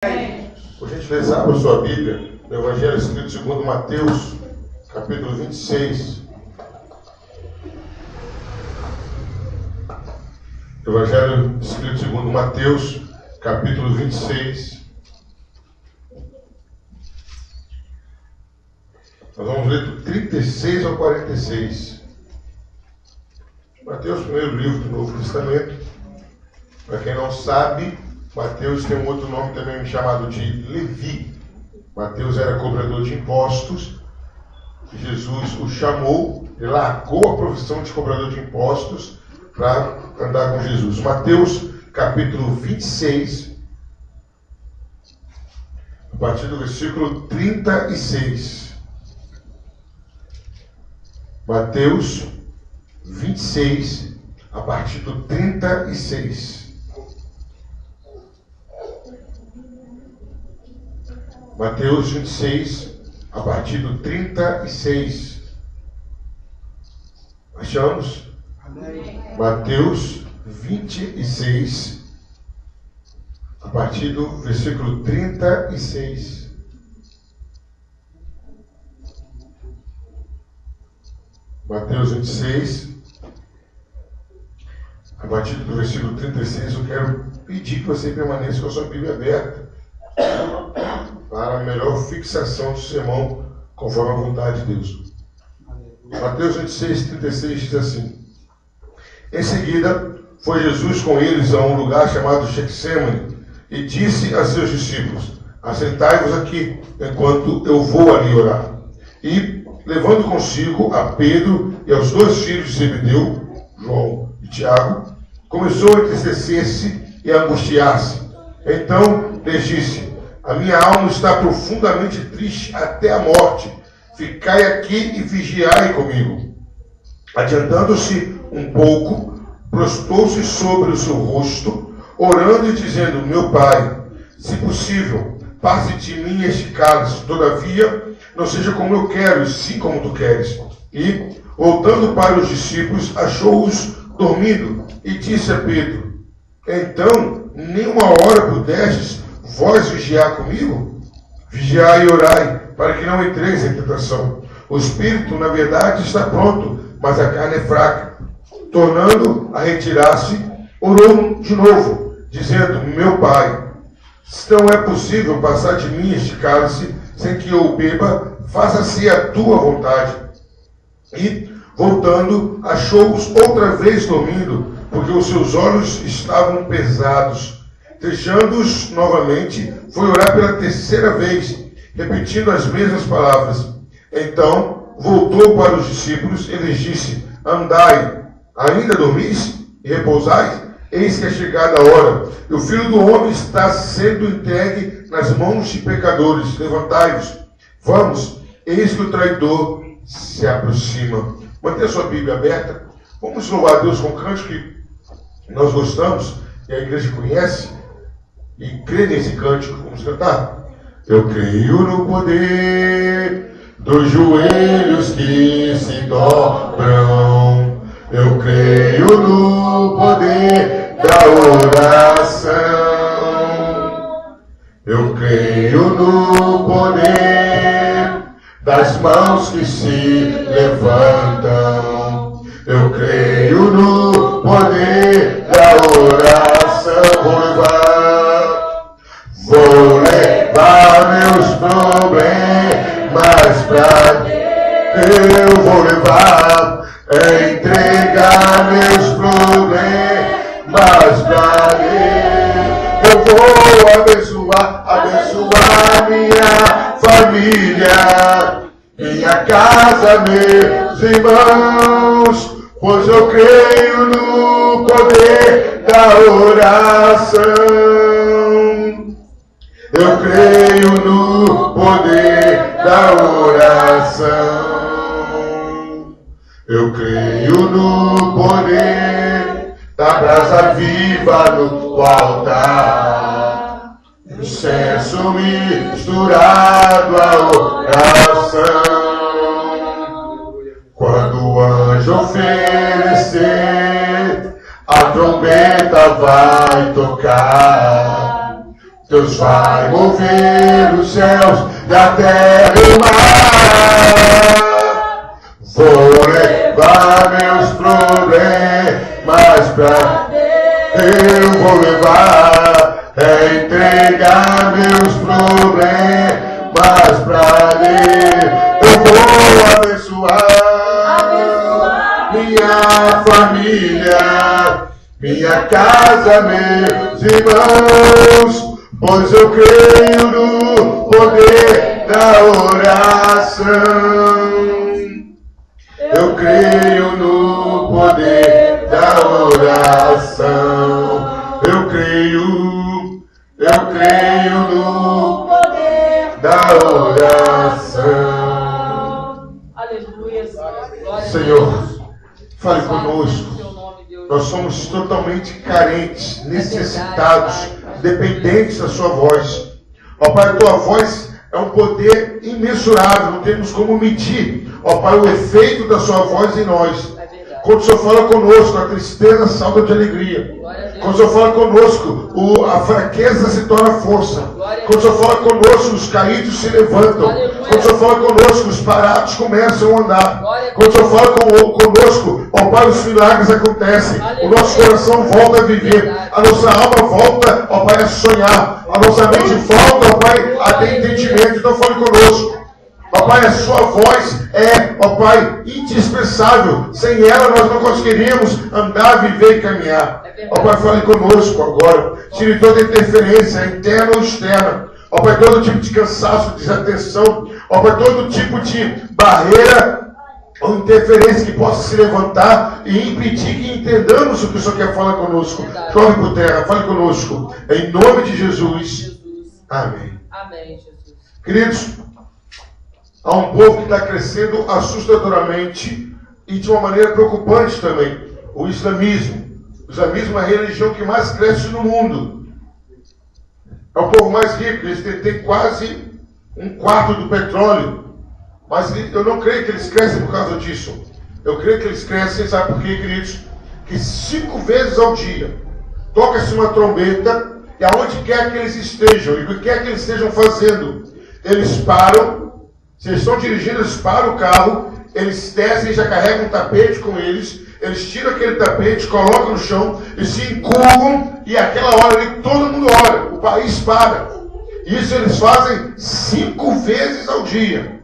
Por gentileza, abra sua Bíblia no Evangelho escrito segundo Mateus, capítulo 26. Evangelho escrito segundo Mateus, capítulo 26. Nós vamos ler do 36 ao 46. Mateus, primeiro livro do Novo Testamento. Para quem não sabe, Mateus tem um outro nome também chamado de Levi. Mateus era cobrador de impostos. Jesus o chamou, ele largou a profissão de cobrador de impostos para andar com Jesus. Mateus, capítulo 26, a partir do versículo 36. Mateus 26, a partir do 36. Mateus 26, a partir do 36. Achamos? Amém. Mateus 26, a partir do versículo 36. Mateus 26, a partir do versículo 36, eu quero pedir que você permaneça com a sua Bíblia aberta para a melhor fixação do sermão, conforme a vontade de Deus. Mateus 26, 36 diz assim: Em seguida, foi Jesus com eles a um lugar chamado Getsêmani e disse a seus discípulos: Assentai-vos aqui, enquanto eu vou ali orar. E, levando consigo a Pedro e aos dois filhos de Zebedeu, João e Tiago, começou a entristecer-se e a angustiar-se. Então lhes disse: A minha alma está profundamente triste até a morte. Ficai aqui e vigiai comigo. Adiantando-se um pouco, prostrou-se sobre o seu rosto, orando e dizendo: Meu Pai, se possível, passe de mim este cálice, todavia, não seja como eu quero, e sim como tu queres. E, voltando para os discípulos, achou-os dormindo, e disse a Pedro: Então, nem uma hora pudestes vós vigiar comigo? Vigiai e orai, para que não entreis em tentação. O espírito, na verdade, está pronto, mas a carne é fraca. Tornando a retirar-se, orou de novo, dizendo: Meu Pai, se não é possível passar de mim este cálice sem que eu o beba, faça-se a tua vontade. E, voltando, achou-os outra vez dormindo, porque os seus olhos estavam pesados. Fechando-os novamente, foi orar pela terceira vez, repetindo as mesmas palavras. Então, voltou para os discípulos e lhes disse: Andai, ainda dormis e repousais? Eis que é chegada a hora, e o Filho do Homem está sendo entregue nas mãos de pecadores. Levantai-vos, vamos, eis que o traidor se aproxima. Mantenha sua Bíblia aberta. Vamos louvar a Deus com um cântico que nós gostamos e a igreja conhece. E crê nesse cântico. Vamos cantar? Eu creio no poder dos joelhos que se dobram. Eu creio no poder da oração. Eu creio no poder das mãos que se levantam. Eu creio no poder da oração. Vou levar meus problemas pra Deus. Eu vou levar, entregar meus problemas pra Deus. Eu vou abençoar minha família, minha casa, meus irmãos, pois eu creio no poder da oração. Eu creio no poder da oração. Eu creio no poder da brasa viva no altar. Incenso misturado à oração. Quando o anjo oferecer, a trombeta vai tocar. Deus vai mover os céus e a terra e o mar. Vou levar meus problemas pra Deus. Eu vou levar, entregar meus problemas pra Deus. Eu vou abençoar minha família, minha casa, meus irmãos, pois eu creio no poder da oração. Eu creio no poder da oração. Eu creio no poder da oração. Aleluia, Senhor, fale conosco. Nós somos totalmente carentes, necessitados, dependentes da sua voz. Ó Pai, a tua voz é um poder imensurável, não temos como medir, ó Pai, o efeito da sua voz em nós. Quando o Senhor fala conosco, a tristeza salta de alegria. Quando o Senhor fala conosco, a fraqueza se torna força. Quando o Senhor fala conosco, os caídos se levantam. Quando o Senhor fala conosco, os parados começam a andar. Quando o Senhor fala conosco, ó Pai, os milagres acontecem. O nosso coração volta a viver. A nossa alma volta, ó Pai, a sonhar. A nossa mente volta, ó Pai, a ter entendimento. Então fale conosco. Ó Pai, a sua voz é, ó Pai, indispensável. Sem ela nós não conseguiríamos andar, viver e caminhar. Ó Pai, fale conosco agora. Tire toda interferência, interna ou externa. Ó Pai, todo tipo de cansaço, desatenção. Ó Pai, todo tipo de barreira ou interferência que possa se levantar e impedir que entendamos o que o Senhor quer falar conosco. Corre por terra, fale conosco. Em nome de Jesus. Amém. Amém, Jesus. Queridos, há um povo que está crescendo assustadoramente e de uma maneira preocupante também. O islamismo. O islamismo é a religião que mais cresce no mundo. É o povo mais rico. Eles têm quase 1/4 do petróleo. Mas eu não creio que eles crescem por causa disso. Eu creio que eles crescem, sabe por quê, queridos? Que 5 vezes ao dia toca-se uma trombeta e aonde quer que eles estejam, e o que quer que eles estejam fazendo, eles param. Se eles estão dirigindo, eles param o carro, eles descem, já carregam um tapete com eles, eles tiram aquele tapete, colocam no chão e se encurvam, e aquela hora ali todo mundo ora, o país para. Isso eles fazem 5 vezes ao dia.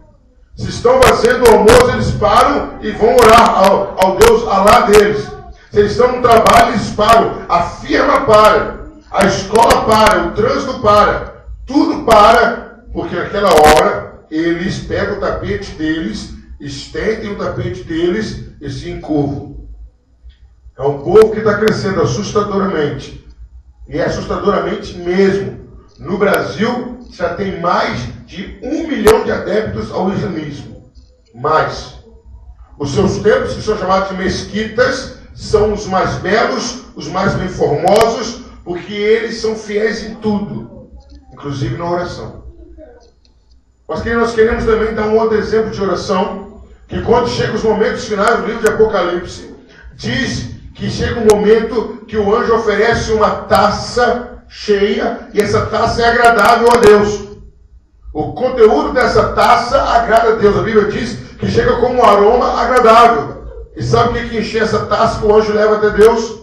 Se estão fazendo o almoço, eles param e vão orar ao Deus Alá deles. Se eles estão no trabalho, eles param, a firma para, a escola para, o trânsito para, tudo para, porque naquela hora eles pegam o tapete deles, estendem o tapete deles e se encurvam. É um povo que está crescendo assustadoramente. E é assustadoramente mesmo. No Brasil, já tem mais de 1 milhão de adeptos ao islamismo. Mais. Os seus templos, que são chamados de mesquitas, são os mais belos, os mais bem formosos, porque eles são fiéis em tudo, inclusive na oração. Mas nós queremos também dar um outro exemplo de oração, que quando chegam os momentos finais do livro de Apocalipse, diz que chega um momento que o anjo oferece uma taça cheia, e essa taça é agradável a Deus. O conteúdo dessa taça agrada a Deus. A Bíblia diz que chega como um aroma agradável. E sabe o que enche essa taça que o anjo leva até Deus?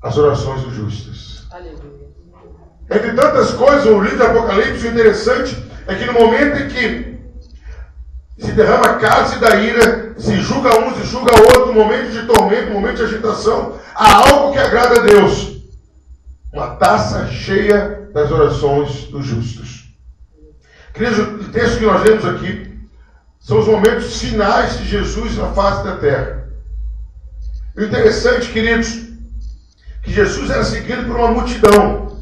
As orações dos justos. Aleluia. Entre tantas coisas, o livro de Apocalipse, o interessante é que no momento em que se derrama cálice da ira, se julga um, se julga outro, no momento de tormento, no momento de agitação, há algo que agrada a Deus. Uma taça cheia das orações dos justos. Queridos, o texto que nós lemos aqui são os momentos finais de Jesus na face da terra. O interessante, queridos, que Jesus era seguido por uma multidão.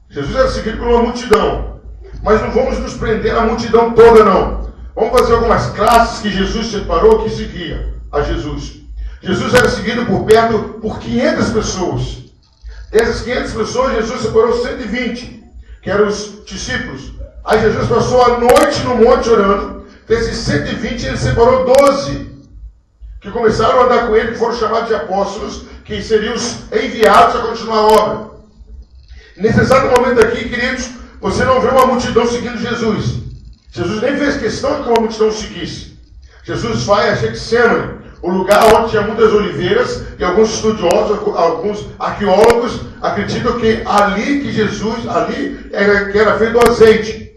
Jesus era seguido por uma multidão. Mas não vamos nos prender à multidão toda, não. Vamos fazer algumas classes que Jesus separou que seguia a Jesus. Jesus era seguido por 500 pessoas. Dessas 500 pessoas, Jesus separou 120, que eram os discípulos. Aí Jesus passou a noite no monte orando. Desses 120, ele separou 12, que começaram a andar com ele, que foram chamados de apóstolos, que seriam os enviados a continuar a obra. Nesse exato momento aqui, queridos, você não vê uma multidão seguindo Jesus. Jesus nem fez questão de que uma multidão seguisse. Jesus vai a Getsemane, o lugar onde tinha muitas oliveiras, e alguns estudiosos, alguns arqueólogos acreditam que ali que Jesus, ali que era feito o azeite.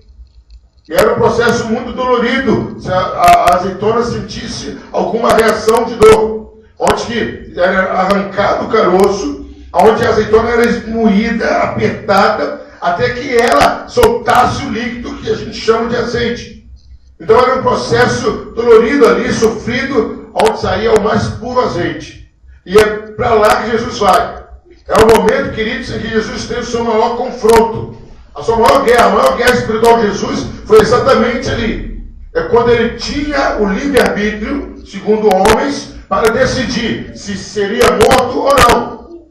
E era um processo muito dolorido, se a azeitona sentisse alguma reação de dor. Onde que era arrancado o caroço, onde a azeitona era moída, apertada, até que ela soltasse o líquido que a gente chama de azeite. Então era um processo dolorido ali, sofrido, onde saía o mais puro azeite. E é para lá que Jesus vai. É o momento, queridos, em que Jesus teve o seu maior confronto. A sua maior guerra espiritual de Jesus foi exatamente ali. É quando ele tinha o livre-arbítrio, segundo homens, para decidir se seria morto ou não.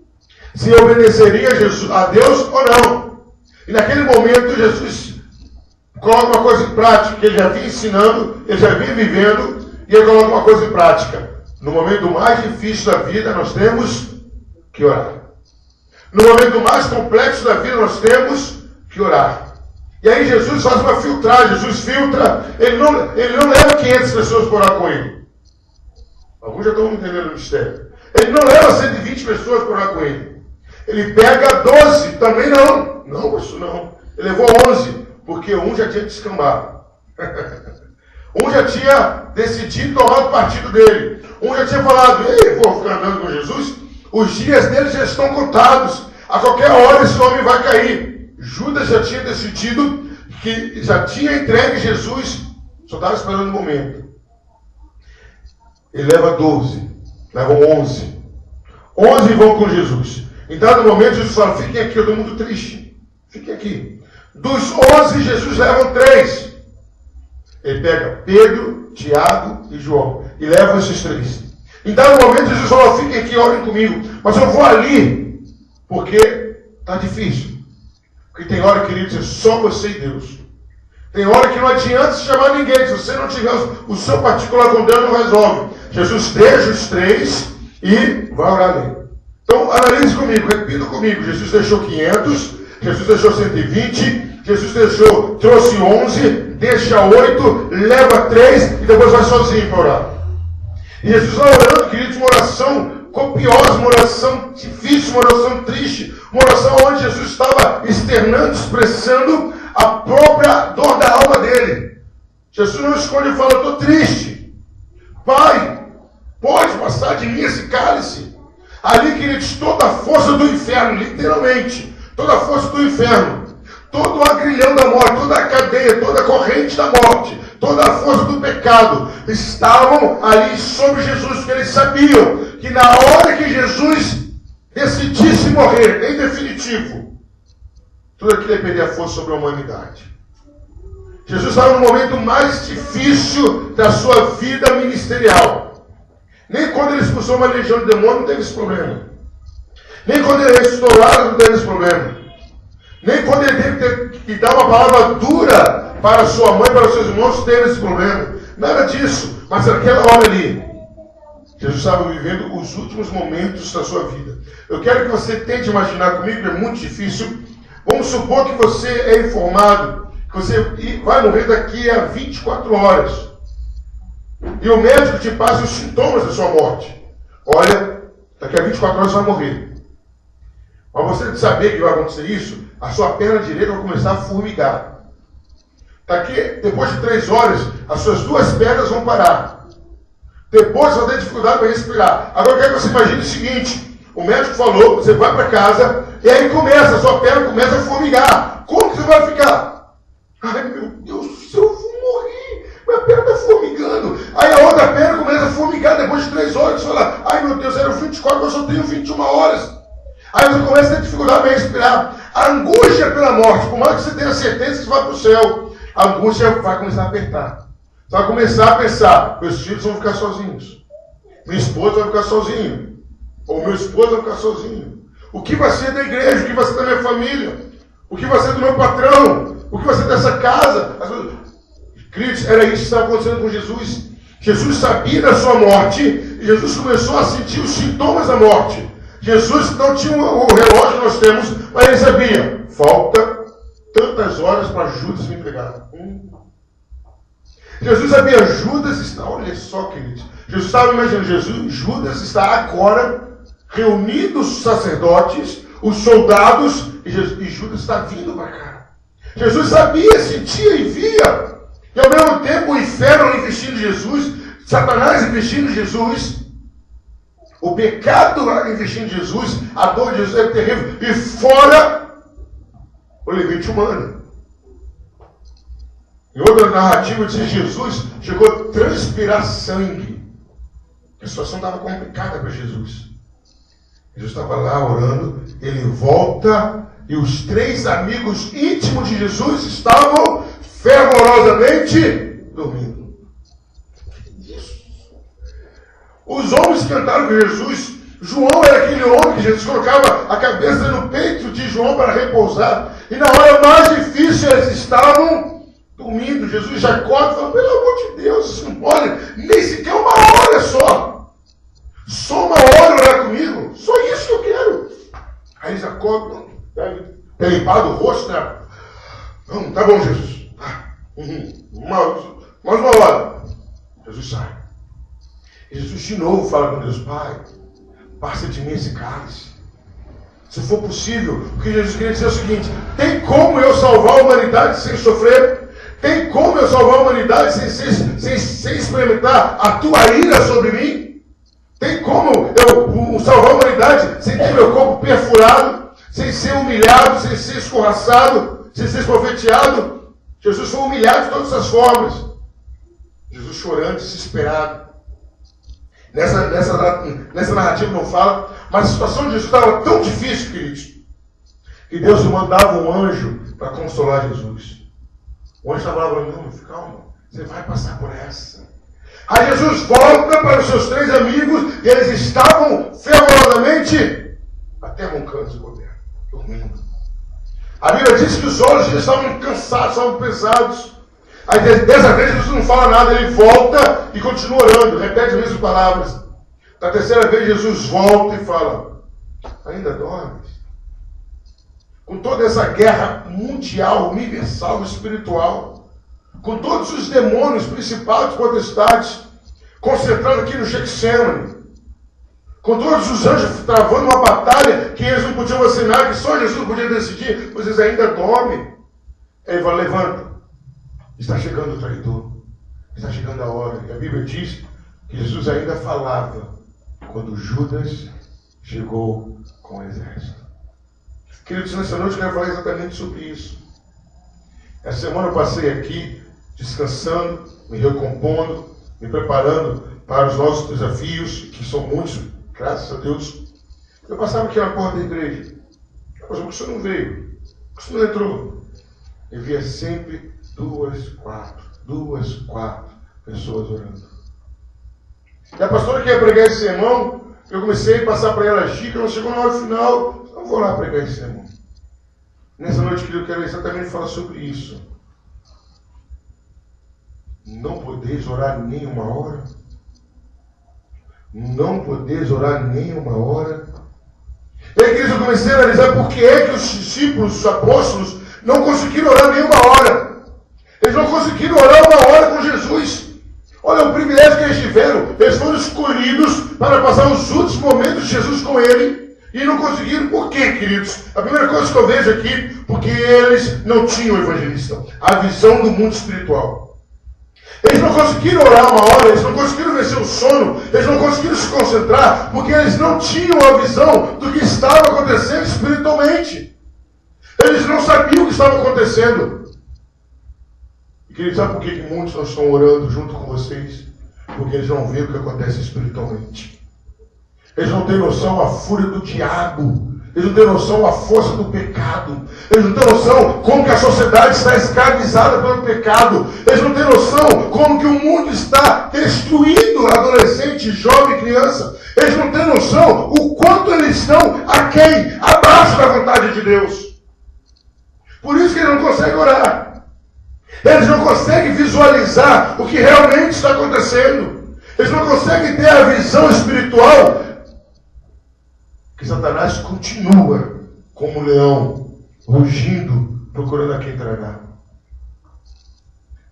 Se obedeceria a Deus ou não. E naquele momento Jesus coloca uma coisa em prática, que ele já vinha ensinando, ele já vinha vivendo, e ele coloca uma coisa em prática. No momento mais difícil da vida, nós temos que orar. No momento mais complexo da vida, nós temos que orar. E aí Jesus faz uma filtragem, Jesus filtra, ele não leva 500 pessoas para orar com ele. Alguns já estão entendendo o mistério. Ele não leva 120 pessoas para orar com ele. Ele pega 12, também não. Não, isso não. Ele levou 11, porque um já tinha descambado. Um já tinha decidido tomar o partido dele. Um já tinha falado, ei, vou ficar andando com Jesus. Os dias dele já estão contados. A qualquer hora esse homem vai cair. Judas já tinha decidido que já tinha entregue Jesus. Só estava esperando o momento. Ele leva 12. Levam 11. 11 vão com Jesus. Em dado momento, Jesus fala, fiquem aqui, eu estou muito triste. Fiquem aqui. Dos 11, Jesus leva 3. Ele pega Pedro, Tiago e João. E leva esses 3. Em dado momento, Jesus fala, fiquem aqui, orem comigo. Mas eu vou ali, porque está difícil. Porque tem hora, queridos, é só você e Deus. Tem hora que não adianta se chamar ninguém. Se você não tiver o seu particular com Deus, não resolve. Jesus deixa os 3 e vai orar ali. Então, analise comigo, repita comigo. Jesus deixou 500, Jesus deixou 120, Jesus trouxe 11, deixa 8, leva 3 e depois vai sozinho para orar. E Jesus vai orando, queridos, uma oração copiosa, uma oração difícil, uma oração triste, uma oração onde Jesus estava externando, expressando a própria dor da alma dele. Jesus não esconde e fala, estou triste. Pai, pode passar de mim esse cálice? Ali, queridos, toda a força do inferno, literalmente, toda a força do inferno, todo o agrilhão da morte, toda a cadeia, toda a corrente da morte, toda a força do pecado, estavam ali sobre Jesus, porque eles sabiam que na hora que Jesus decidisse morrer, em definitivo, tudo aquilo ia perder a força sobre a humanidade. Jesus estava no momento mais difícil da sua vida ministerial. Nem quando ele expulsou uma legião de demônios não teve esse problema. Nem quando ele ressuscitou Lázaro não teve esse problema. Nem quando ele teve que dar uma palavra dura para sua mãe, para os seus irmãos, teve esse problema. Nada disso. Mas naquela hora ali, Jesus estava vivendo os últimos momentos da sua vida. Eu quero que você tente imaginar comigo, é muito difícil. Vamos supor que você é informado, que você vai morrer daqui a 24 horas. E o médico te passa os sintomas da sua morte. Olha, daqui a 24 horas você vai morrer. Mas você saber que vai acontecer isso, a sua perna direita vai começar a formigar. Depois de 3 horas, as suas 2 pernas vão parar. Depois você vai ter dificuldade para respirar. Agora eu quero que você imagine o seguinte. O médico falou, você vai para casa, e aí a sua perna começa a formigar. Como que você vai ficar? Ai, meu Deus do céu, eu vou morrer. Minha perna está formigando. Aí a outra perna começa a formigar depois de 3 horas. Você fala, ai meu Deus, eram 24, eu só tenho 21 horas. Aí você começa a ter dificuldade para respirar. A angústia pela morte, por mais que você tenha certeza que você vai para o céu, a angústia vai começar a apertar. Você vai começar a pensar, meus filhos vão ficar sozinhos. Minha esposa vai ficar sozinha. Ou meu esposo vai ficar sozinho. O que vai ser da igreja? O que vai ser da minha família? O que vai ser do meu patrão? O que vai ser dessa casa? Queridos, era isso que estava acontecendo com Jesus. Jesus sabia da sua morte e Jesus começou a sentir os sintomas da morte. Jesus não tinha o relógio que nós temos, mas ele sabia, falta tantas horas para Judas me entregar. Jesus sabia, Judas está, olha só, queridos. Jesus estava imaginando, Judas está agora reunindo os sacerdotes, os soldados, e Judas está vindo para cá. Jesus sabia, sentia e via. E ao mesmo tempo o inferno investindo em Jesus, Satanás investindo em Jesus, o pecado investindo em Jesus, a dor de Jesus é terrível. E fora o limite humano. Em outra narrativa diz que Jesus chegou a transpirar sangue. A situação estava complicada para Jesus. Jesus estava lá orando, ele volta e os 3 amigos íntimos de Jesus estavam fervorosamente dormindo. Os homens cantaram com Jesus. João era aquele homem que Jesus colocava a cabeça no peito de João para repousar. E na hora mais difícil eles estavam dormindo. Jesus já acorda e fala, pelo amor de Deus, isso não pode, nem sequer uma hora só. Só uma hora orar comigo. Só isso que eu quero. Aí eles acordam, devem ter limpado o rosto, né? Não, tá bom, Jesus. Mais uma hora. Jesus sai. E Jesus de novo fala com Deus, Pai, passa de mim esse cálice. Se for possível, porque Jesus queria dizer o seguinte, tem como eu salvar a humanidade sem sofrer? Tem como eu salvar a humanidade sem experimentar a tua ira sobre mim? Tem como eu salvar a humanidade sem ter meu corpo perfurado, sem ser humilhado, sem ser escorraçado, sem ser esbofeteado? Jesus foi humilhado de todas as formas. Jesus chorando, desesperado. Nessa narrativa não fala, mas a situação de Jesus estava tão difícil, queridos, que Deus mandava um anjo para consolar Jesus. O anjo estava lá falando, não, calma, você vai passar por essa. Aí Jesus volta para os seus 3 amigos e eles estavam fervorosamente até roncando, dormindo. A Bíblia diz que os olhos deles estavam cansados, estavam pesados. Aí dessa vez Jesus não fala nada, ele volta e continua orando, repete as mesmas palavras. Da terceira vez Jesus volta e fala, ainda dormes? Com toda essa guerra mundial, universal, espiritual, com todos os demônios, principados, potestades, concentrados aqui no Getsemane, com todos os anjos travando uma batalha que eles não podiam vacinar, que só Jesus podia decidir, vocês ainda dormem. Aí ele fala, levanta. Está chegando o traidor. Está chegando a hora. E a Bíblia diz que Jesus ainda falava quando Judas chegou com o exército. Queridos, nessa noite eu quero falar exatamente sobre isso. Essa semana eu passei aqui descansando, me recompondo, me preparando para os nossos desafios, que são muitos, graças a Deus. Eu passava aqui na porta da igreja. Mas o senhor não veio? O senhor não entrou? Eu via sempre 2, 4 pessoas orando. E a pastora que ia pregar esse sermão, eu comecei a passar para ela a dica, ela chegou na hora final, eu vou lá pregar esse sermão. Nessa noite que eu quero exatamente falar sobre isso. Não podeis orar nem uma hora? Não podeis orar nem uma hora? E aí, queridos, eu comecei a analisar por que é que os discípulos, os apóstolos, não conseguiram orar nem uma hora. Eles não conseguiram orar uma hora com Jesus. Olha o privilégio que eles tiveram. Eles foram escolhidos para passar os últimos momentos de Jesus com ele. E não conseguiram. Por quê, queridos? A primeira coisa que eu vejo aqui, porque eles não tinham evangelista. A visão do mundo espiritual. Eles não conseguiram orar uma hora, eles não conseguiram vencer o sono, eles não conseguiram se concentrar, porque eles não tinham a visão do que estava acontecendo espiritualmente. Eles não sabiam o que estava acontecendo. E queridos, sabe por que muitos não estão orando junto com vocês? Porque eles não veem o que acontece espiritualmente. Eles não têm noção da fúria do diabo. Eles não têm noção da força do pecado. Eles não têm noção como que a sociedade está escravizada pelo pecado. Eles não têm noção como que o mundo está destruindo adolescente, jovem, criança. Eles não têm noção o quanto eles estão aquém, abaixo da vontade de Deus. Por isso que eles não conseguem orar. Eles não conseguem visualizar o que realmente está acontecendo. Eles não conseguem ter a visão espiritual que Satanás continua como leão, rugindo, procurando a quem tragar.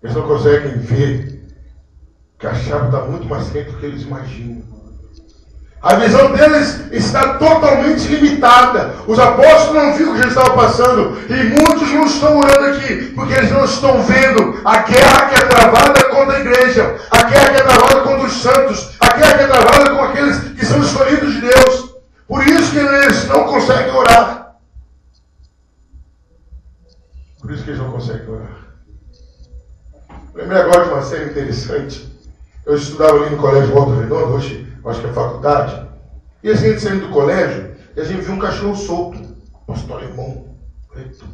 Eles não conseguem ver que a chave está muito mais quente do que eles imaginam. A visão deles está totalmente limitada. Os apóstolos não viram o que Jesus estava passando. E muitos não estão orando aqui, porque eles não estão vendo a guerra que é travada contra a igreja, a guerra que é travada contra os santos, a guerra que é travada com aqueles que são escolhidos de Deus. Por isso que eles não conseguem orar. Por isso que eles não conseguem orar. Lembrei agora de uma série interessante. Eu estudava ali no colégio Volta Redonda, hoje acho que é faculdade. E a gente saindo do colégio, e a gente viu um cachorro solto, pastor alemão, preto.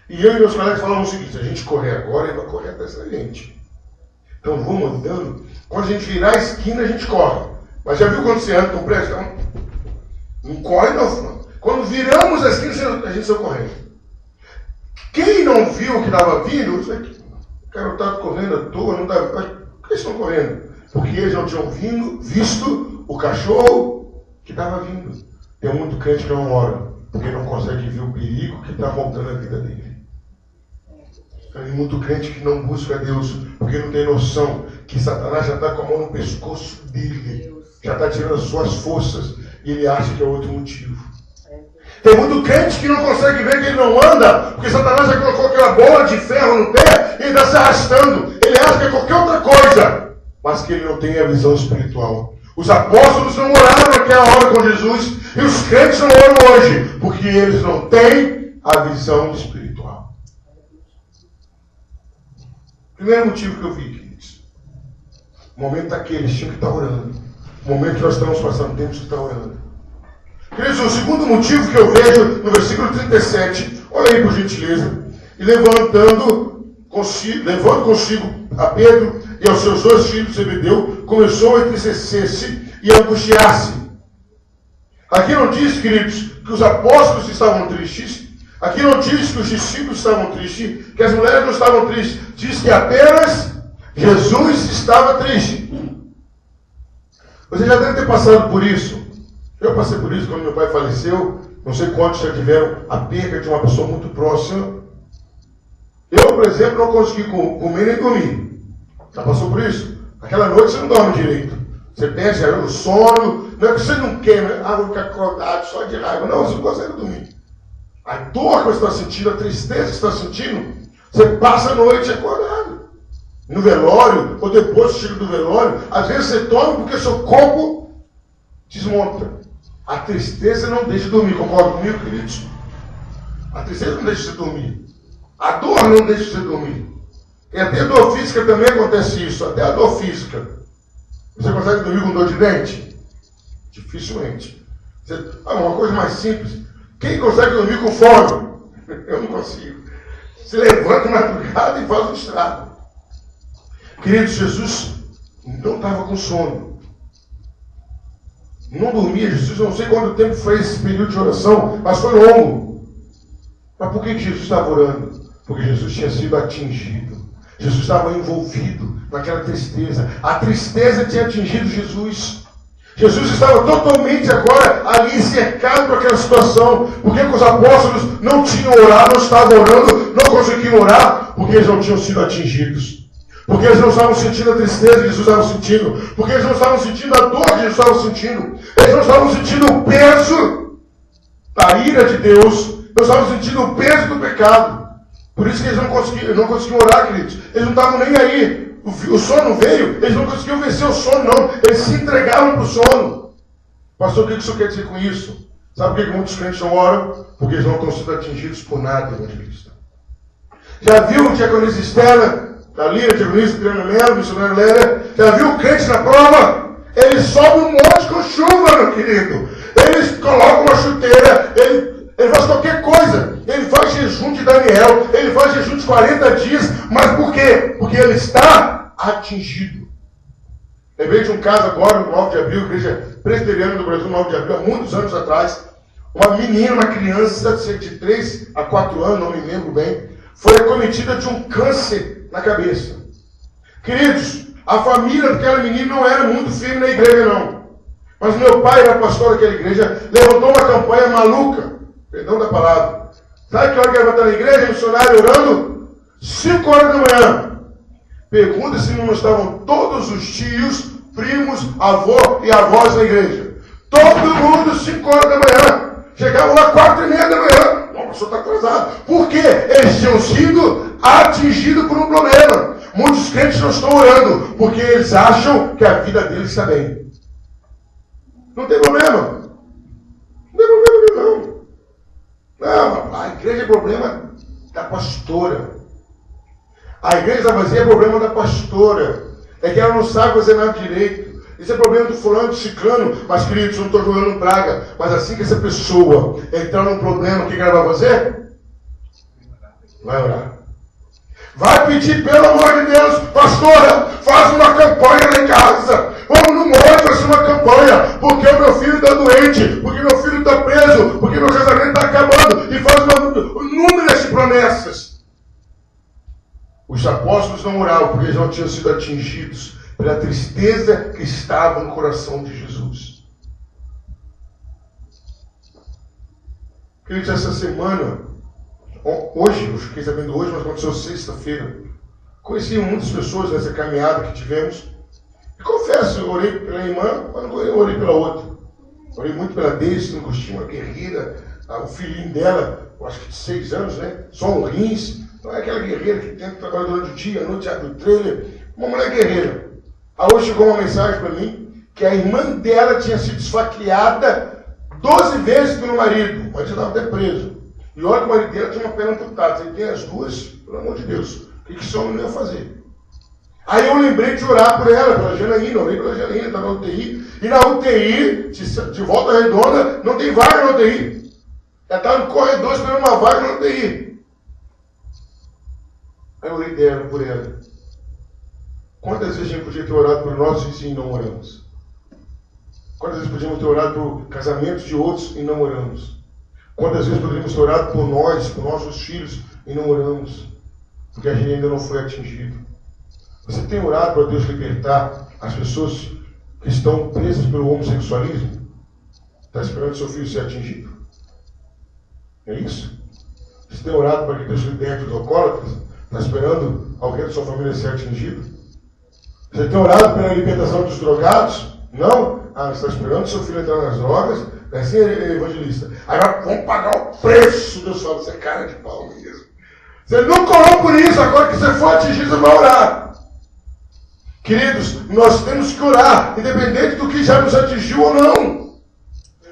E eu e meus colegas falavam o seguinte: se a gente correr agora, ele vai correr atrás da gente. Então vamos andando. Quando a gente virar a esquina, a gente corre. Mas já viu quando você anda com pressa? Não corre não. Quando viramos a esquina, a gente saiu correndo. Quem não viu o que estava vindo, o cara estava correndo à toa, não estava. Por que eles estão correndo? Porque eles não tinham visto o cachorro que estava vindo. Tem muito crente que não ora, porque não consegue ver o perigo que está montando a vida dele. Tem muito crente que não busca Deus, porque não tem noção que Satanás já está com a mão no pescoço dele, já está tirando as suas forças, e ele acha que é outro motivo. Tem muito crente que não consegue ver que ele não anda, porque Satanás já colocou aquela bola de ferro no pé e ele está se arrastando. Ele acha que é qualquer outra coisa, mas que ele não tem a visão espiritual. Os apóstolos não oraram naquela hora com Jesus, e os crentes não oram hoje, porque eles não têm a visão espiritual. Primeiro motivo que eu vi, queridos. O momento daquele, eles tinham que estar orando. O momento que nós estamos passando, temos que estar orando. Queridos, o segundo motivo que eu vejo no versículo 37, olha aí por gentileza, e levando consigo a Pedro e aos seus 2 filhos de Zebedeu, começou a entristecer-se e a angustiar-se. Aqui não diz, queridos, que os apóstolos estavam tristes, aqui não diz que os discípulos estavam tristes, que as mulheres não estavam tristes, diz que apenas Jesus estava triste. Você já deve ter passado por isso. Eu passei por isso quando meu pai faleceu. Não sei quantos já tiveram a perda de uma pessoa muito próxima. Eu, por exemplo, não consegui comer nem dormir. Já passou por isso? Aquela noite você não dorme direito. Você perde o sono. Não é que você não quer, né? Vou ficar acordado só de raiva. Não, você não consegue dormir. A dor que você está sentindo, a tristeza que você está sentindo, você passa a noite acordado. No velório, ou depois que chega do velório, às vezes você dorme porque seu corpo desmonta. A tristeza não deixa de dormir, concorda comigo, queridos? A tristeza não deixa de dormir. A dor não deixa de dormir. E até a dor física também acontece isso. Até a dor física. Você consegue dormir com dor de dente? Dificilmente. Uma coisa mais simples. Quem consegue dormir com fome? Eu não consigo. Se levanta na madrugada e faz um estrago. Queridos, Jesus não estava com sono. Não dormia. Jesus, não sei quanto tempo foi esse período de oração, mas foi longo. Mas por que Jesus estava orando? Porque Jesus tinha sido atingido. Jesus estava envolvido naquela tristeza. A tristeza tinha atingido Jesus. Jesus estava totalmente agora ali cercado por aquela situação. Por que os apóstolos não tinham orado, não estavam orando, não conseguiam orar? Porque eles não tinham sido atingidos. Porque eles não estavam sentindo a tristeza que Jesus estava sentindo. Porque eles não estavam sentindo a dor que Jesus estava sentindo. Eles não estavam sentindo o peso da ira de Deus. Não estavam sentindo o peso do pecado. Por isso que eles não conseguiam orar, queridos. Eles não estavam nem aí. O sono veio, eles não conseguiam vencer o sono, não. Eles se entregavam para o sono. Pastor, o que isso quer dizer com isso? Sabe por que muitos crentes não oram? Porque eles não estão sendo atingidos por nada, evangelista. Já viu o diaconisa Estela? Ali, a diaconisa Adriana Melo, missionário Lélia, já viu o crente na prova? Ele sobe um monte com chuva, meu querido. Eles colocam uma chuteira, ele faz qualquer coisa. Ele faz jejum de Daniel, ele faz jejum de 40 dias, mas por quê? Porque ele está atingido. Lembrei de um caso agora, no 9 de abril, igreja presbiteriana do Brasil, 9 de abril, há muitos anos atrás. Uma menina, uma criança de 3 a 4 anos, não me lembro bem, foi acometida de um câncer na cabeça. Queridos, a família daquela menina não era muito firme na igreja, não. Mas meu pai era pastor daquela igreja, levantou uma campanha maluca, perdão da palavra, Sabe que hora que ela vai estar na igreja, missionário orando? 5 horas da manhã. Pergunta se não estavam todos os tios, primos, avô e avós na igreja. Todo mundo 5 horas da manhã. Chegavam lá 4:30 da manhã. Não, o pastor está atrasado. Por quê? Eles tinham sido atingidos por um problema. Muitos crentes não estão orando porque eles acham que a vida deles está bem. Não tem problema. Não tem problema não. Não, a igreja é problema da pastora. A igreja vazia é problema da pastora. É que ela não sabe fazer nada direito. Isso é problema do fulano, do ciclano. Mas, queridos, não estou jogando praga. Mas assim que essa pessoa entrar num problema, o que ela vai fazer? Vai orar. Vai pedir, pelo amor de Deus, pastora, faz uma campanha lá em casa. Vamos no monte fazer uma campanha. Porque o meu filho está doente. Porque meu filho está preso. Porque meu casamento está acabando. E faz inúmeras promessas. Os apóstolos não oravam porque eles não tinham sido atingidos pela tristeza que estava no coração de Jesus. Queridos, essa semana, hoje, eu fiquei sabendo hoje, mas aconteceu sexta-feira, conheci muitas pessoas nessa caminhada que tivemos. E confesso, eu orei pela irmã, mas não orei pela outra. Orei muito pela Deise, no Agostinho, uma guerreira, o filhinho dela, eu acho que de 6 anos, né? Só um rins. Não é aquela guerreira que tenta trabalhar durante o dia, à noite, abre o trailer. Uma mulher guerreira. Aí hoje chegou uma mensagem para mim que a irmã dela tinha sido esfaqueada 12 vezes pelo marido. O marido estava até preso. E olha que o marido dela tinha uma perna amputada. Você tem as duas, pelo amor de Deus. O que esse homem não ia fazer? Aí eu lembrei de orar por ela, pela Janaína. Orei pela Janaína, estava na UTI. E na UTI, de Volta Redonda, não tem vaga na UTI. Ela estava no corredor esperando uma vaga na UTI. Aí eu orei dela, por ela. Quantas vezes a gente podia ter orado por nossos vizinhos e não oramos? Quantas vezes podíamos ter orado por casamentos de outros e não oramos? Quantas vezes poderíamos ter orado por nós, por nossos filhos e não oramos? Porque a gente ainda não foi atingido. Você tem orado para Deus libertar as pessoas que estão presas pelo homossexualismo? Está esperando seu filho ser atingido? É isso? Você tem orado para que Deus liberte os alcoólatras? Está esperando alguém da sua família ser atingido? Você tem orado pela libertação dos drogados? Não? Ah, você está esperando seu filho entrar nas drogas? É assim, evangelista. Agora vamos pagar o preço. Deus fala, você é cara de pau mesmo. Você nunca orou por isso, agora que você for atingido, você vai orar. Queridos, nós temos que orar, independente do que já nos atingiu ou não.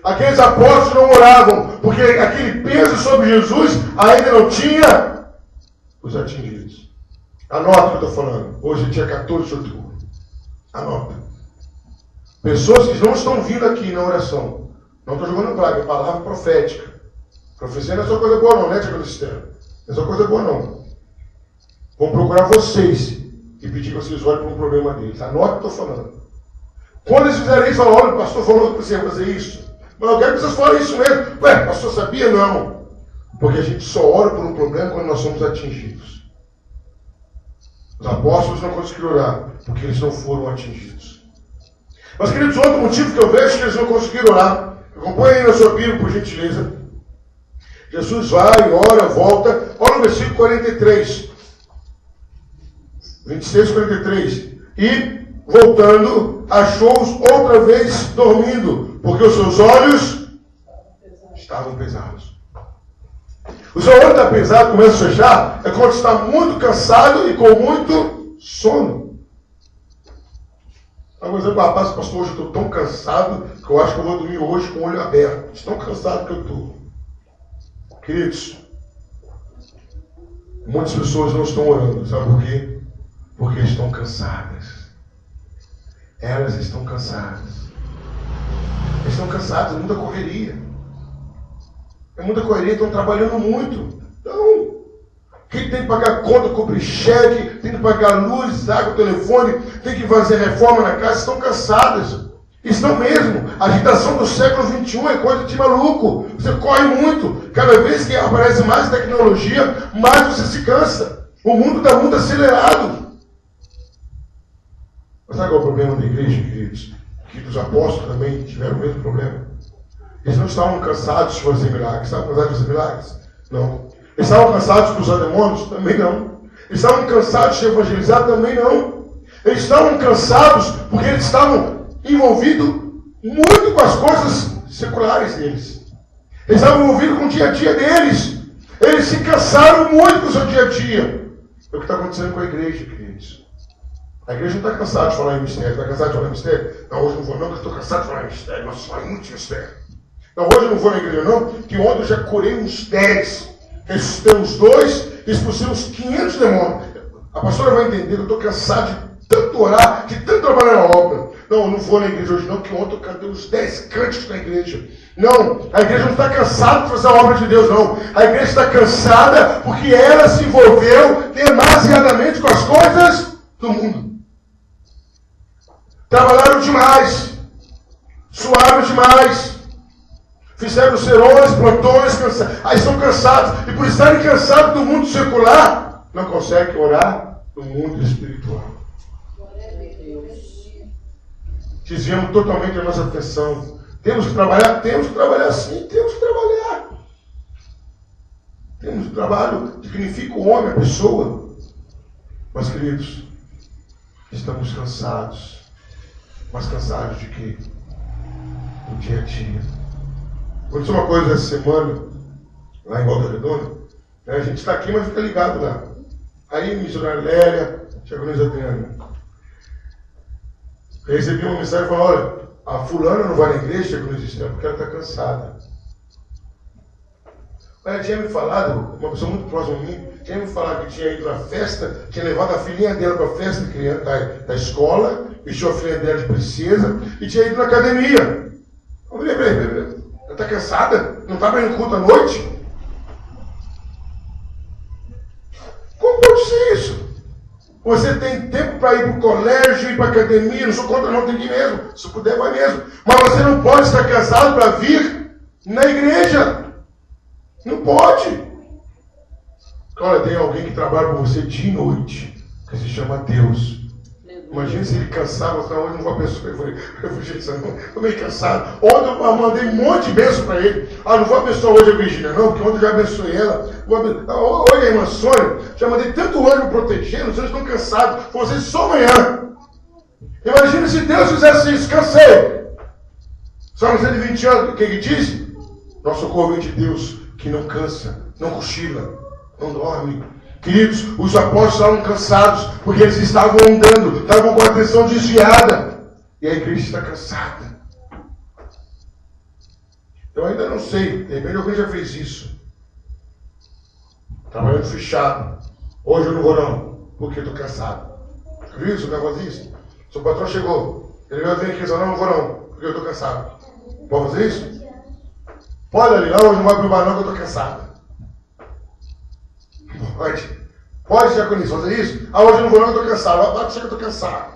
Aqueles apóstolos não oravam, porque aquele peso sobre Jesus ainda não tinha os atingidos. Anota o que eu estou falando. Hoje é dia 14 de outubro. Anota. Pessoas que não estão vindo aqui na oração. Não estou jogando praga, é palavra profética. Profecia não é só coisa boa não, né, Tiago Cristiano? Não é só coisa boa não. Vão procurar vocês e pedir que vocês olhem para um problema deles. Anota o que eu estou falando. Quando eles fizerem isso, falam, olha, o pastor falou que você ia fazer isso. Mas eu quero que vocês falem isso mesmo. Ué, o pastor sabia? Não. Porque a gente só ora por um problema quando nós somos atingidos. Os apóstolos não conseguiram orar, porque eles não foram atingidos. Mas, queridos, outro motivo que eu vejo que eles não conseguiram orar. Acompanhe aí na sua Bíblia, por gentileza. Jesus vai, ora, volta. Olha o versículo 43. 26, 43. E, voltando, achou-os outra vez dormindo, porque os seus olhos estavam pesados. O seu olho está pesado, começa a fechar, é quando está muito cansado e com muito sono. Por exemplo, rapaz, pastor, hoje eu estou tão cansado que eu acho que eu vou dormir hoje com o olho aberto. De tão cansado que eu estou. Queridos, muitas pessoas não estão orando, sabe por quê? Porque estão cansadas. Elas estão cansadas. Eles estão cansados, é muita correria. É muita correria, estão trabalhando muito. Então, quem tem que pagar conta, cobrir cheque, tem que pagar luz, água, telefone, tem que fazer reforma na casa, estão cansadas. Estão mesmo. A agitação do século XXI é coisa de maluco. Você corre muito. Cada vez que aparece mais tecnologia, mais você se cansa. O mundo está muito acelerado. Mas sabe qual é o problema da igreja, queridos? Que os apóstolos também tiveram o mesmo problema. Eles não estavam cansados de fazer milagres. Estavam cansados de fazer milagres? Não. Eles estavam cansados de expulsar demônios? Também não. Eles estavam cansados de evangelizar? Também não. Eles estavam cansados porque eles estavam envolvidos muito com as coisas seculares deles. Eles estavam envolvidos com o dia a dia deles. Eles se cansaram muito com o seu dia a dia. É o que está acontecendo com a igreja, queridos. A igreja não está cansada de falar em mistério. Está cansada de falar em mistério? Não, hoje eu não vou não, porque eu estou cansado de falar em mistério. Nossa, fala muito de mistério. Não, hoje eu não vou na igreja não, que ontem eu já curei uns 10. Ressuscitei uns 2, expulsei uns 500 demônios. A pastora vai entender, eu estou cansado de tanto orar, de tanto trabalhar na obra. Não, eu não vou na igreja hoje não, que ontem eu cantei uns 10 cânticos na igreja. Não, a igreja não está cansada de fazer a obra de Deus, não. A igreja está cansada porque ela se envolveu demasiadamente com as coisas do mundo. Trabalharam demais, suaram demais, fizeram serões, plantões, aí estão cansados. E por estarem cansados do mundo secular, não conseguem orar no mundo espiritual. Desviamos totalmente a nossa atenção. Temos que trabalhar sim, temos que trabalhar. Temos trabalho, dignifica o homem, a pessoa. Mas, queridos, estamos cansados. Mas cansados de quê? Do dia a dia. Aconteceu uma coisa essa semana, lá em Volta Redonda. A gente está aqui, mas fica ligado lá. Aí, missionária Lélia, chegou no Adriano. Eu recebi uma mensagem falando: olha, a fulana não vai na igreja, chegou no sistema, porque ela está cansada. Ela tinha me falado, uma pessoa muito próxima a mim, tinha me falado que tinha ido na festa, tinha levado a filhinha dela para a festa da escola, vestiu a filhinha dela de princesa e tinha ido na academia. Eu falei, peraí, ela está cansada? Não está bem no culto à noite? Como pode ser isso? Você tem tempo para ir para o colégio, ir para a academia, não sou contra não, tem que ir mesmo. Se puder, vai mesmo. Mas você não pode estar cansado para vir na igreja. Não pode. Olha, tem alguém que trabalha com você dia e noite, que se chama Deus. Imagina se ele cansava, hoje não vou abençoar. Eu falei, gente, estou meio cansado. Ontem eu mandei um monte de bênção para ele. Não vou abençoar hoje a Virgínia, não, porque ontem eu já abençoei ela. Hoje a irmã Sônia, já mandei tanto anjo para proteger, vocês estão cansados. Vocês só amanhã. Imagina se Deus fizesse isso, cansei. Só no 120 anos, o que ele diz? Nosso corpo de Deus, que não cansa, não cochila, não dorme. Queridos, os apóstolos estavam cansados porque eles estavam andando, estavam com a atenção desviada. E a igreja está cansada. Eu ainda não sei, de repente alguém já fez isso. Trabalhando fechado. Hoje eu não vou não, porque estou cansado. Viu isso? O negócio disso? Seu patrão chegou, ele vai vir aqui e dizer, não vou não, porque eu estou cansado. Pode fazer isso? Pode ali, não, hoje não vai pro bar não, que eu estou cansado. Pode já com isso, fazer isso? Hoje eu não vou não, eu estou cansado. Vai que eu estou cansado.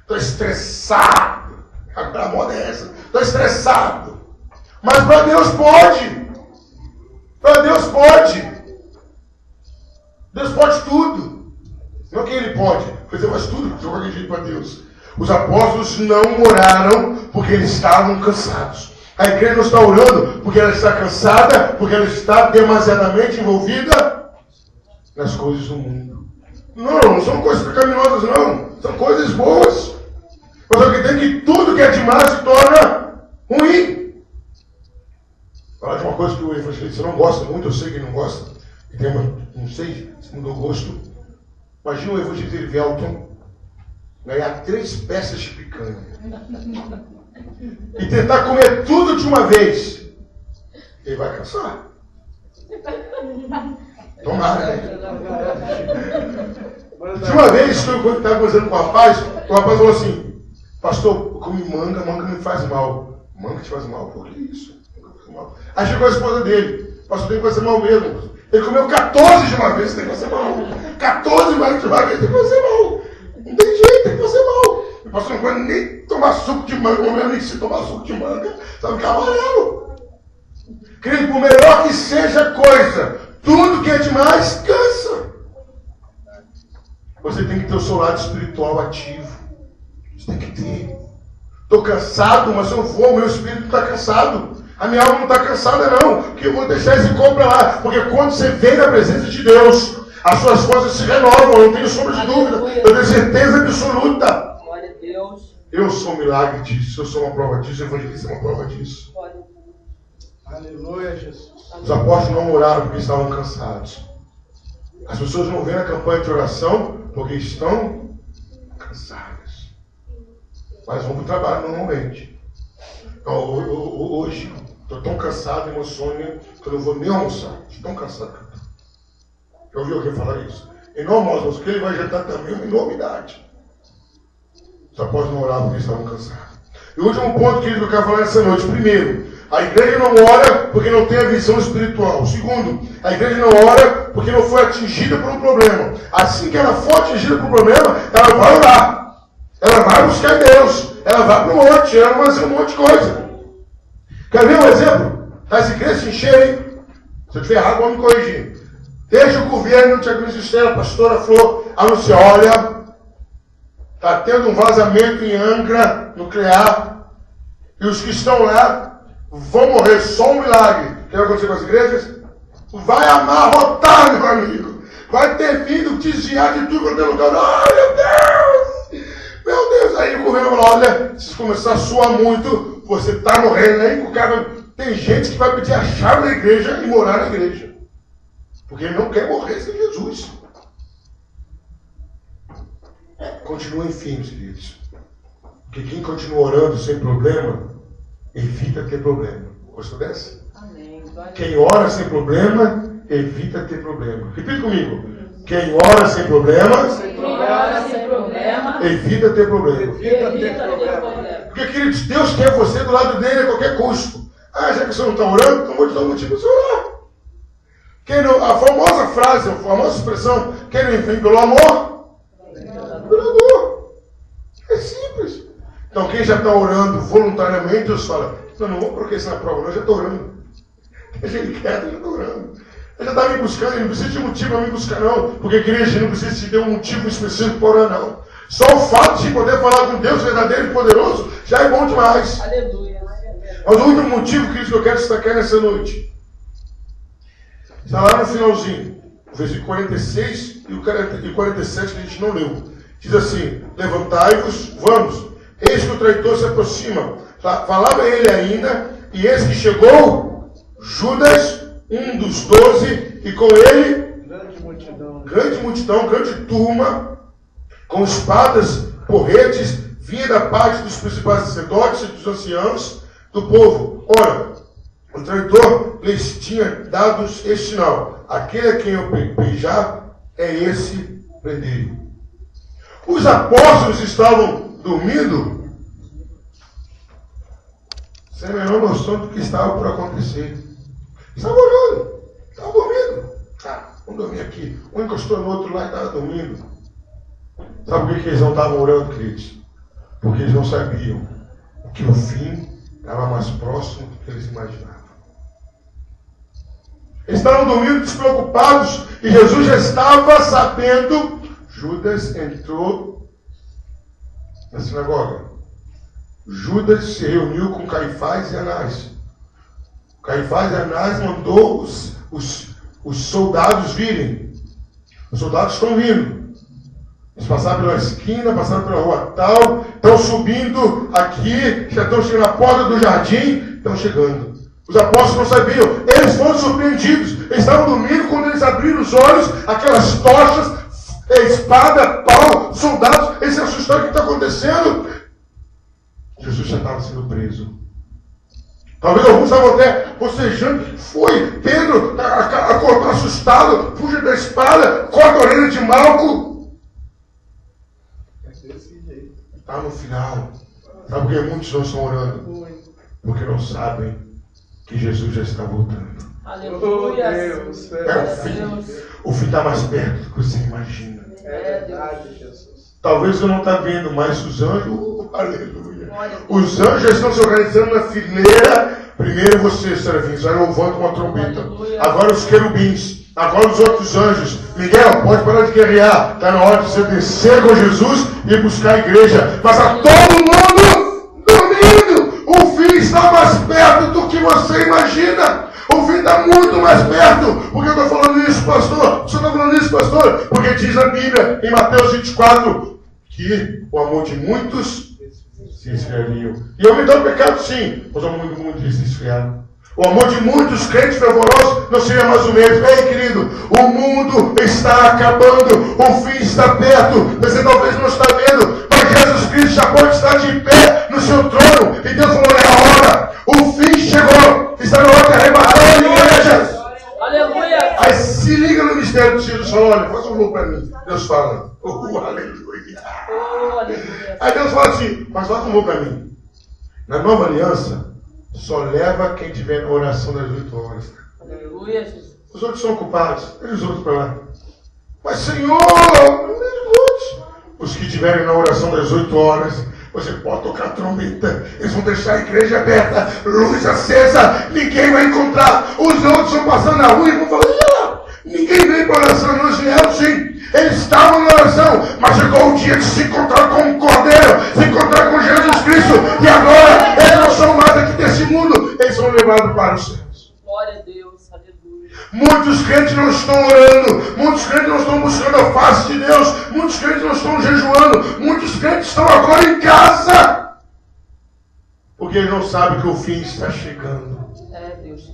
Estou estressado. A moda é essa. Estou estressado. Mas para Deus pode. Para Deus pode. Deus pode tudo. Não que Ele pode. Fazer mais tudo, de qualquer jeito para Deus. Os apóstolos não oraram porque eles estavam cansados. A igreja não está orando porque ela está cansada, porque ela está demasiadamente envolvida nas coisas do mundo. Não são coisas pecaminosas, não. São coisas boas. Mas o que tem que tudo que é demais se torna ruim. Falar de uma coisa que o evangelista não gosta muito, eu sei que ele não gosta, e tem não sei se mudou o gosto. Imagina o evangelista Erivelton ganhar 3 peças de picanha e tentar comer tudo de uma vez. Ele vai cansar. Tomara. De uma vez, quando estava conversando com o rapaz falou assim: pastor, eu comi manga me faz mal. Manga te faz mal? Por que isso? Aí chegou a esposa dele: pastor, tem que fazer mal mesmo. Ele comeu 14 de uma vez, tem que fazer mal. 14 mangas de uma vez, tem que fazer mal. Não tem jeito, tem que fazer mal. O pastor não pode nem tomar suco de manga, ou mesmo nem se tomar suco de manga, vai ficar amarelo. Querido, por melhor que seja a coisa, tudo que é demais cansa. Você tem que ter o seu lado espiritual ativo. Você tem que ter. Estou cansado, mas eu vou, meu espírito está cansado. A minha alma não está cansada, não. Que eu vou deixar esse corpo para lá. Porque quando você vem na presença de Deus, as suas forças se renovam. Eu não tenho sombra de dúvida. Eu tenho certeza absoluta. Glória a Deus. Eu sou um milagre disso. Eu sou uma prova disso. O evangelista é uma prova disso. Aleluia, Jesus. Os apóstolos não oraram porque estavam cansados. As pessoas não vêm na campanha de oração porque estão cansadas. Mas vão para o trabalho normalmente. Então, hoje, estou tão cansado, emocionado, que eu não vou nem almoçar. Estou tão cansado. Eu ouvi alguém falar isso. E não almoça, mas que ele vai jantar também é uma enormidade. Os apóstolos não oravam porque estavam cansados. E o último ponto, querido, que eu quero falar nessa noite. Primeiro, a igreja não ora porque não tem a visão espiritual. Segundo, a igreja não ora porque não foi atingida por um problema. Assim que ela for atingida por um problema, ela vai orar. Ela vai buscar Deus. Ela vai para o monte. Ela vai fazer um monte de coisa. Quer ver um exemplo? As igrejas se encherem. Se eu estiver errado, vamos me corrigir. Deixa o governo, o Tiago Ministério, a pastora Flor, anunciar, olha, está tendo um vazamento em Angra nuclear. E os que estão lá vão morrer, só um milagre. O que vai acontecer com as igrejas? Vai amarrotar, meu amigo. Vai ter vindo desviar de tudo quanto é lugar. Ai, meu Deus! Meu Deus! Aí o governo fala, olha, se começar a suar muito, você está morrendo aí. O cara... Tem gente que vai pedir a chave da igreja e morar na igreja. Porque ele não quer morrer sem Jesus. Continuem firmes, queridos. Porque quem continua orando sem problema, evita ter problema. Gostou dessa? Amém. Quem ora sem problema, evita ter problema. Repita comigo. Quem ora sem problema, evita ter problema. Porque, queridos, Deus quer você do lado dele a qualquer custo. Ah, já que você não está orando, então vou te dar um motivo para você orar. Quem não, a famosa frase, a famosa expressão, quem não vem pelo amor, pelo amor. É simples. Então, quem já está orando voluntariamente, Deus fala, não vou colocar isso na prova, não, eu já estou orando. Deixa ele quieto, eu já estou orando. Ele já está me buscando, ele não precisa de motivo para me buscar, não. Porque, igreja, não precisa te dar um motivo específico para orar, não. Só o fato de poder falar com Deus verdadeiro e poderoso já é bom demais. Aleluia. Mas o último motivo, Cristo, que eu quero destacar nessa noite está lá no finalzinho, o versículo 46 e o 47 que a gente não leu. Diz assim, levantai-vos, vamos, eis que o traidor se aproxima. Falava ele ainda, e eis que chegou Judas, um dos 12, e com ele grande multidão, grande turma, com espadas, porretes, vinha da parte dos principais sacerdotes e dos anciãos do povo. Ora, o traidor lhes tinha dado este sinal: aquele a quem eu beijar, é esse prendei. Os apóstolos estavam dormindo, sem a menor noção do que estava por acontecer. Estavam orando, estavam dormindo. Vamos dormir aqui. Um encostou no outro lá e estava dormindo. Sabe por que eles não estavam orando, queridos? Porque eles não sabiam que o fim estava mais próximo do que eles imaginavam. Eles estavam dormindo despreocupados e Jesus já estava sabendo. Judas entrou na sinagoga. Judas se reuniu com Caifás e Anás. Caifás e Anás mandou os soldados virem. Os soldados estão vindo. Eles passaram pela esquina, passaram pela rua tal, estão subindo aqui, já estão chegando na porta do jardim, estão chegando. Os apóstolos não sabiam, eles foram surpreendidos. Eles estavam dormindo, quando eles abriram os olhos, aquelas tochas, espada, pau, soldados, eles se assustaram. O que está acontecendo? Jesus já estava sendo preso. Talvez alguns estavam até bocejando. Foi Pedro, assustado, fuja da espada, corta a orelha de Malco. Está no final. Sabe por que muitos não estão orando? Porque não sabem que Jesus já está voltando. Aleluia. É o fim. O fim está mais perto do que você imagina. É verdade, Jesus. Talvez você não está vendo, mas os anjos, aleluia. Os anjos já estão se organizando na fileira. Primeiro você, serafins, vai louvando com a trombeta. Agora os querubins. Agora os outros anjos. Miguel, pode parar de guerrear. Está na hora de você descer com Jesus e buscar a igreja. Mas está todo mundo dormindo. O fim está mais perto do que você imagina. O fim está muito mais perto. Por que eu estou falando isso, pastor? O senhor está falando isso, pastor? Porque diz a Bíblia, em Mateus 24, que o amor de muitos se esfriariam. E aumentar o pecado, sim, mas o amor de muitos se esfriaram. O amor de muitos crentes fervorosos não seria mais o mesmo. Ei, querido, o mundo está acabando, o fim está perto. Você talvez não está vendo, mas Jesus Cristo já pode estar de pé no seu trono. E Deus falou, é a hora. O fim chegou. Está na hora de arrebatar a igreja. Aleluia. Aí se liga no mistério de Jesus. Fala, olha, faz um favor para mim. Deus fala, aleluia. Aleluia. Aí Deus fala assim, mas faz um favor para mim. Na nova aliança, só leva quem tiver na oração das 8 horas. Aleluia, Jesus. Os outros são culpados. Deixa os outros para lá. Mas Senhor, os que estiverem na oração das 8 horas, você pode tocar trombeta. Eles vão deixar a igreja aberta, luz acesa, ninguém vai encontrar. Os outros vão passando na rua e vão falar, ninguém veio para a oração, nós vieram sim. Eles estavam na oração, mas chegou o dia de se encontrar com o Cordeiro, se encontrar com Jesus Cristo, e agora eles não são mais aqui desse mundo, eles são levados para os céus. Glória a Deus, aleluia. Muitos crentes não estão orando, muitos crentes não estão buscando a face de Deus, muitos crentes não estão jejuando, muitos crentes estão agora em casa, porque eles não sabem que o fim está chegando. É, Deus.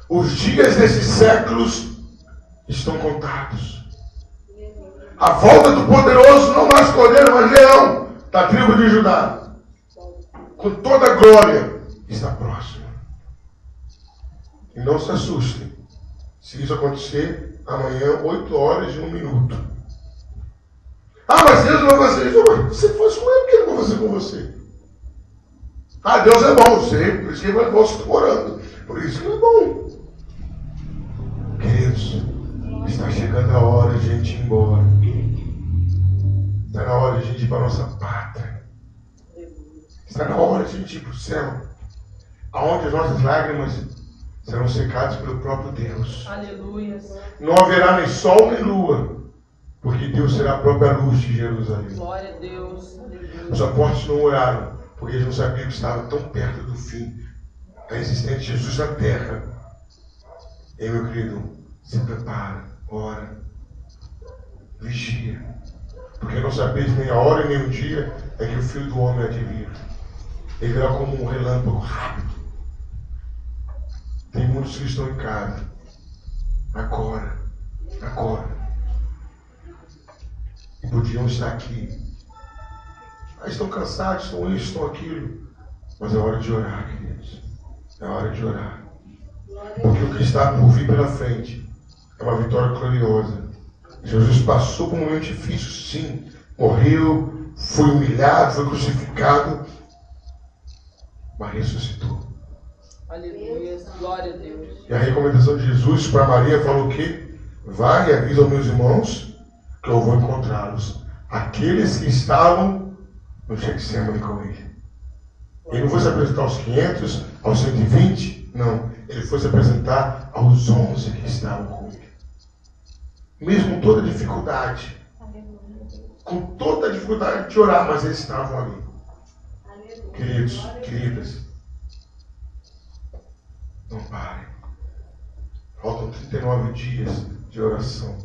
Os dias desses séculos estão contados. A volta do poderoso, não mais cordeiro, mas leão, da tribo de Judá, com toda a glória, está próxima. E não se assustem se isso acontecer amanhã, 8 horas e 1 minuto. Ah, mas Deus não vai fazer isso. Se fosse com ele, o que ele vai fazer com você? Ah, Deus é bom, sei, por isso que ele vai você está orando. Por isso que ele é bom. Queridos, está chegando a hora de a gente ir embora. Está na hora de a gente ir para a nossa pátria. Está na hora de a gente ir para o céu, aonde as nossas lágrimas serão secadas pelo próprio Deus. Aleluia. Não haverá nem sol nem lua, porque Deus será a própria luz de Jerusalém. Glória a Deus. Aleluia. Os apóstolos não oraram, porque eles não sabiam que estava tão perto do fim da existência de Jesus na terra. E meu querido, se prepara, ora, vigia, porque não sabeis nem a hora e nem o dia é que o Filho do Homem há de vir. Ele virá como um relâmpago rápido. Tem muitos que estão em casa. Agora. E podiam estar aqui. Mas estão cansados, estão isso, estão aquilo. Mas é hora de orar, queridos. É hora de orar. Porque o que está por vir pela frente é uma vitória gloriosa. Jesus passou por um momento difícil, sim. Morreu, foi humilhado, foi crucificado, mas ressuscitou. Aleluia. Glória a Deus. E a recomendação de Jesus para Maria falou o quê? Vai e avisa aos meus irmãos que eu vou encontrá-los. Aqueles que estavam no Getsemane com ele. Ele não foi se apresentar aos 500, aos 120, não. Ele foi se apresentar aos 11 que estavam com ele. Mesmo com toda a dificuldade. Com toda a dificuldade de orar, mas eles estavam ali. Queridos, queridas, não parem. Faltam 39 dias de oração.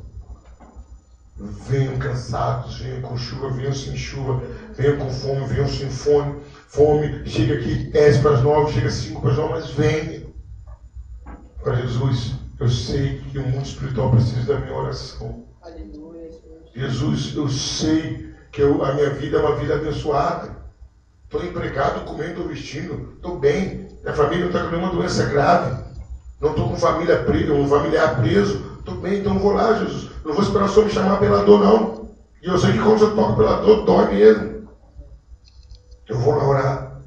Venham cansados, venham com chuva, venham sem chuva, venham com fome, venham sem fome. Fome, chega aqui 10 para as 9, chega 5 para as 9, mas venha. Para Jesus, eu sei que o mundo espiritual precisa da minha oração. Aleluia. Jesus, eu sei que a minha vida é uma vida abençoada. Estou empregado, comendo, estou vestindo, estou bem. Minha família não está com nenhuma doença grave. Não estou com um familiar preso. Estou bem, então vou lá, Jesus. Não vou esperar o Senhor me chamar pela dor, não. E eu sei que quando eu toco pela dor, dói mesmo. Eu vou lá orar.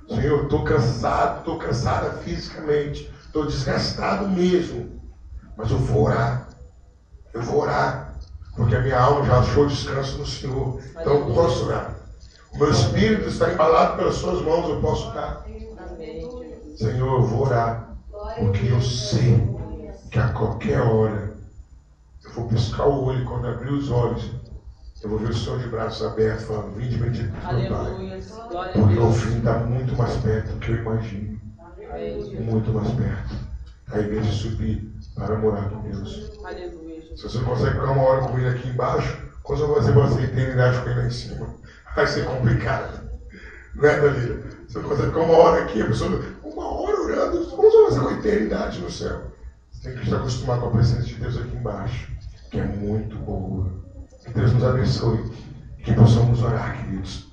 Senhor, estou cansado, estou cansada fisicamente. Estou desgastado mesmo. Mas eu vou orar. Eu vou orar. Porque a minha alma já achou descanso no Senhor. Então eu posso orar. O meu espírito está embalado pelas suas mãos, eu posso orar. Senhor, eu vou orar. Porque eu sei que a qualquer hora eu vou piscar o olho, quando abrir os olhos, Eu vou ver o Senhor de braços abertos, falando, vinde bendito do meu Pai. Aleluia. Glória a Porque o Deus. fim está muito mais perto do que eu imagino. Amém. Muito mais perto. A igreja subir para morar com Deus. Aleluia, Se Jesus. você não consegue ficar uma hora com ele aqui embaixo, quando você vai ser eternidade com ele lá em cima? Vai ser complicado. Não é, Dalila? Você não consegue ficar uma hora aqui, a pessoa, uma hora orando, como você vai fazer com a eternidade no céu? Você tem que estar acostumado com a presença de Deus aqui embaixo, que é muito boa. Que Deus nos abençoe. Que possamos orar, queridos.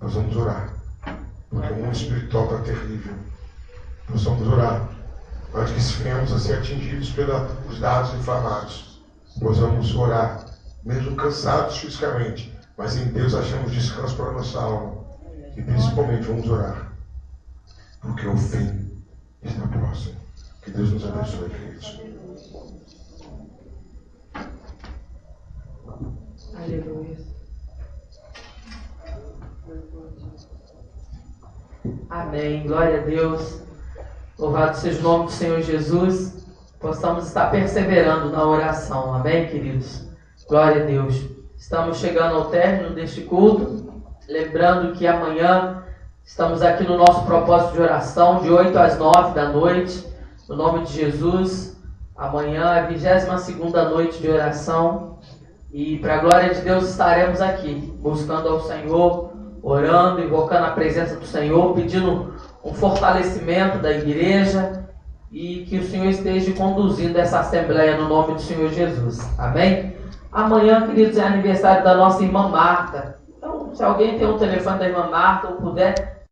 Nós vamos orar. Porque o mundo espiritual está terrível. Nós vamos orar. Nós que venhamos a ser atingidos pelos dados inflamados. Nós vamos orar, mesmo cansados fisicamente, mas em Deus achamos descanso para a nossa alma. E principalmente vamos orar, porque o fim está próximo. Que Deus nos abençoe, queridos. Aleluia. Amém. Glória a Deus. Louvado seja o nome do Senhor Jesus. Possamos estar perseverando na oração. Amém, queridos? Glória a Deus. Estamos chegando ao término deste culto. Lembrando que amanhã estamos aqui no nosso propósito de oração, de 8 às 9 da noite. No nome de Jesus. Amanhã é a 22ª noite de oração. E para a glória de Deus estaremos aqui, buscando ao Senhor, orando, invocando a presença do Senhor, pedindo um fortalecimento da igreja e que o Senhor esteja conduzindo essa assembleia no nome do Senhor Jesus. Amém? Amanhã, queridos, é aniversário da nossa irmã Marta. Então, se alguém tem um telefone da irmã Marta ou puder